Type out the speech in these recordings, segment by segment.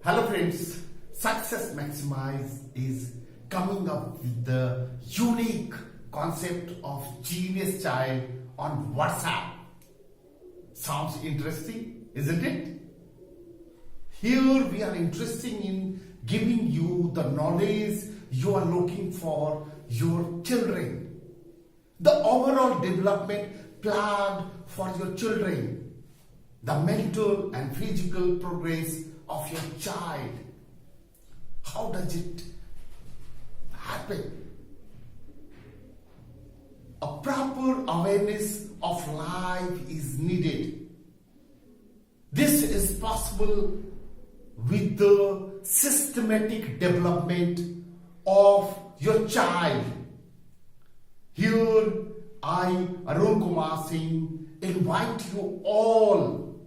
Hello friends, Success Maximize is coming up with the unique concept of genius child on WhatsApp. Sounds interesting, isn't it? Here we are interested in giving you the knowledge you are looking for your children. The overall development planned for your children. The mental and physical progress of your child. How does it happen? A proper awareness of life is needed. This is possible with the systematic development of your child. Here, I, Arun Kumar Singh, invite you all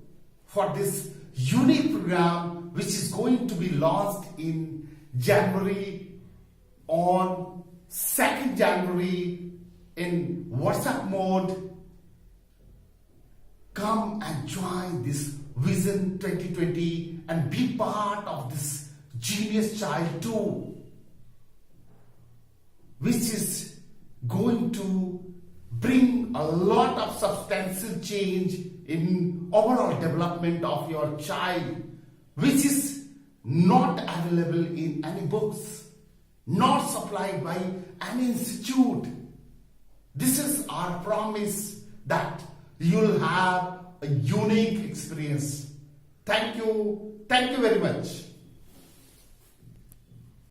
for this unique program which is going to be launched in January, on 2nd January in WhatsApp mode. Come and join this Vision 2020 and be part of this Genius Child too, which is going to bring a lot of substantial change in overall development of your child, which is not available in any books, not supplied by any institute. This is our promise that you'll have a unique experience. Thank you very much.